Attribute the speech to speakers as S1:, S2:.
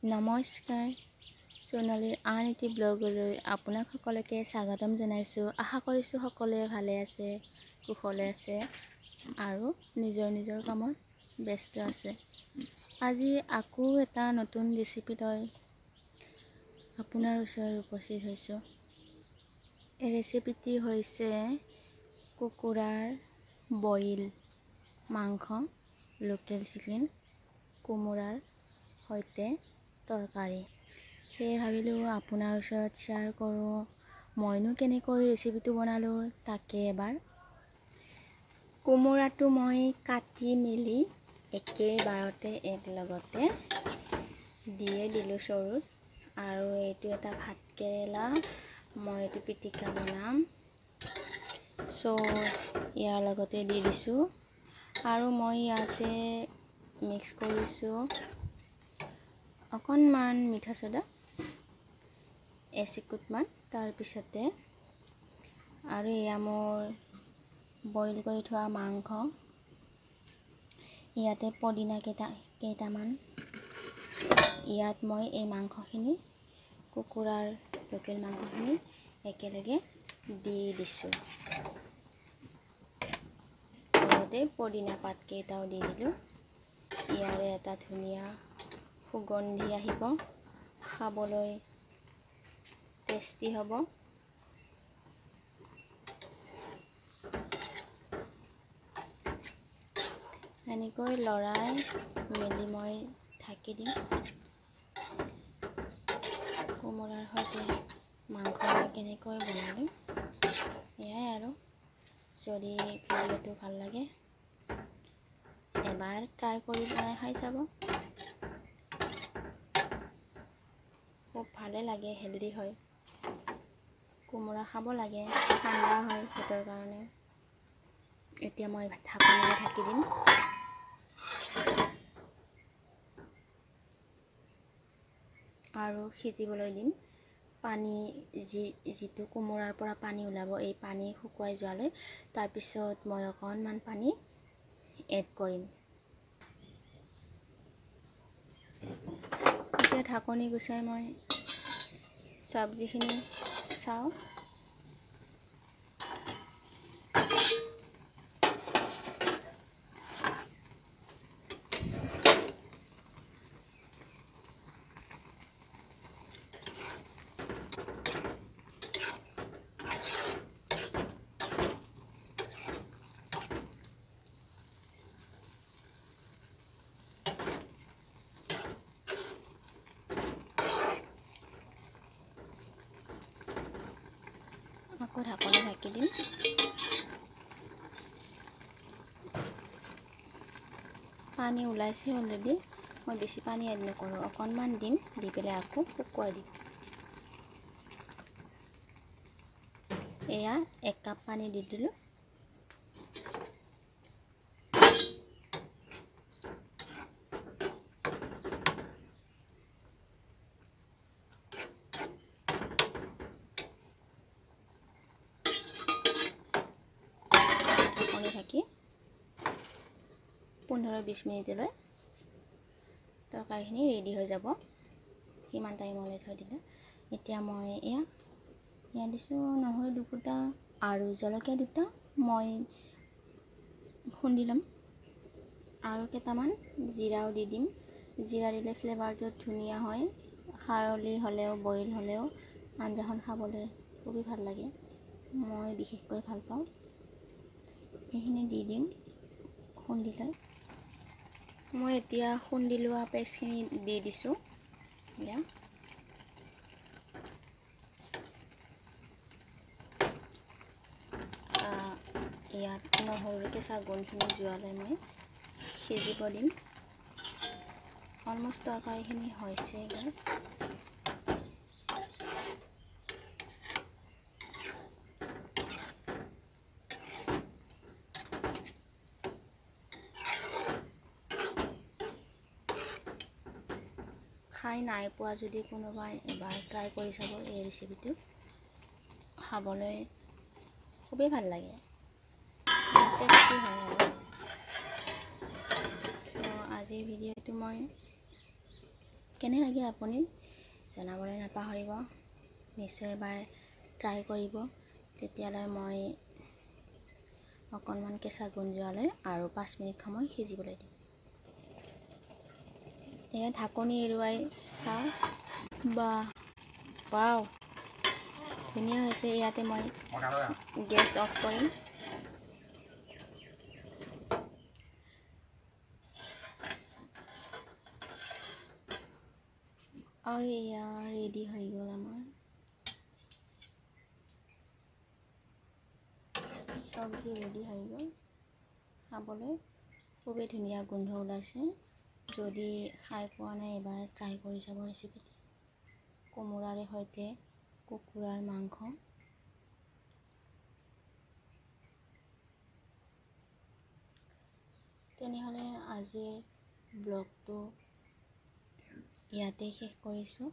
S1: নমস্কাৰ, সোণালীৰ আন এটি ব্লগলৈ আপোনাক সকলোকে স্বাগতম জনাইছোঁ। আশা কৰিছোঁ সকলোৱে ভালে আছে, কুশলে আছে আৰু নিজৰ কামত ব্যস্ত আছে। আজি আকৌ এটা নতুন ৰেচিপি লৈ আপোনাৰ ওচৰত উপস্থিত হৈছোঁ। এই ৰেচিপিটি হৈছে কুকুৰাৰ বইল মাংস, লোকেল চিকেন, কোমোৰাৰ সৈতে তৰকাৰী। সেয়ে ভাবিলোঁ আপোনাৰ ওচৰত শ্বেয়াৰ কৰোঁ। মইনো কেনেকৈ ৰেচিপিটো বনালোঁ তাকে এবাৰ। কোমোৰাটো মই কাটি মেলি একেবাৰতে একেলগতে দিয়ে দিলোঁ চৰুত। আৰু এইটো এটা ভাত কেৰেলা, মই এইটো পিটিকা বনাম, ইয়াৰ লগতে দি দিছোঁ। আৰু মই ইয়াতে মিক্স কৰিছোঁ অকণমান মিঠা চ'দা, এচিকুটমান। তাৰপিছতে আৰু এয়া মোৰ বইল কৰি থোৱা মাংস। ইয়াতে পদিনা কেইটামান, ইয়াত মই এই মাংসখিনি, কুকুৰাৰ লোকেল মাংসখিনি একেলগে দি দিছোঁ। লগতে পদিনা পাতকেইটাও দি দিলোঁ। ইয়াৰে এটা ধুনীয়া সুগন্ধি আহিব, খাবলৈ টেষ্টি হ'ব। এনেকৈ লৰাই মেলি মই ঢাকি দিম। কোমোৰাৰ সৈতে মাংস কেনেকৈ বনালোঁ এয়াই আৰু। যদি ভিডিঅ'টো ভাল লাগে এবাৰ ট্ৰাই কৰি বনাই খাই চাব। খুব ভালে লাগে, হেল্ডি হয়। কোমোৰা খাব লাগে, ঠাণ্ডা হয় পেটৰ কাৰণে। এতিয়া মই ঢাকনিৰে ঢাকি দিম। আৰু সিজিবলৈ দিম। পানী যিটো কোমোৰাৰ পৰা পানী ওলাব, এই পানী শুকুৱাই যোৱালৈ। তাৰপিছত মই অকণমান পানী এড কৰিম। এতিয়া ঢাকনি গুচাই মই চব্জিখিনি চাওঁ। আকৌ ঢাকনি ঢাকি দিম। পানী ওলাইছে অলৰেডি। মই বেছি পানী এড নকৰোঁ, অকণমান দিম, দি পেলাই আকৌ শুকুৱাই দিম। এয়া 1 কাপ পানী দি দিলোঁ। থাকি 15-20 মিনিটলৈ তৰকাৰীখিনি ৰেডি হৈ যাব। সিমান টাইমলৈ থৈ দিলে। এতিয়া মই ইয়াত দিছোঁ নহৰু 2 ফুটা আৰু জলকীয়া 2টা মই খুন্দি ল'ম। আৰু কেইটামান জিৰাও দি দিম। জিৰা দিলে ফ্লেভাৰটো ধুনীয়া হয়। খাৰলি হ'লেও বইল হ'লেও আঞ্জাখন খাবলৈ খুবেই ভাল লাগে। মই বিশেষকৈ ভাল পাওঁ। এইখিনি দি দিম খুন্দি লৈ। মই এতিয়া খুন্দি লোৱা পেষ্টখিনি দি দিছোঁ। ইয়াত নহৰুৰ কেঁচা গোন্ধখিনি যোৱালৈ মই সিজিব দিম। অলমষ্ট তৰকাৰীখিনি হৈছে এইবাৰ। খাই নাই পোৱা যদি কোনোবাই এবাৰ ট্ৰাই কৰি চাব। এই ৰেচিপিটো খাবলৈ খুবেই ভাল লাগে, টেষ্টি হয় আৰু। আজিৰ ভিডিঅ'টো মই কেনে লাগে আপুনি জনাবলৈ নাপাহৰিব। নিশ্চয় এবাৰ ট্ৰাই কৰিব। তেতিয়ালৈ মই অকণমান কেঁচা গোন্ধ যোৱালৈ আৰু 5 মিনিট সময় সিজিবলৈ দিম। এয়া ঢাকনি এৰুৱাই চাওঁ। ৱাও, ধুনীয়া হৈছে। ইয়াতে মই গেছ অফ কৰিম। আৰু এয়া ৰেডি হৈ গ'ল আমাৰ চব্জি ৰেডি হৈ গ'ল। খাবলৈ খুবেই ধুনীয়া গোন্ধ ওলাইছে। যদি খাই পোৱা নাই এবাৰ ট্ৰাই কৰি চাব ৰেচিপিটো। কোমোৰাৰে সৈতে কুকুৰাৰ মাংস। তেনেহ'লে আজিৰ ব্লগটো ইয়াতে শেষ কৰিছোঁ।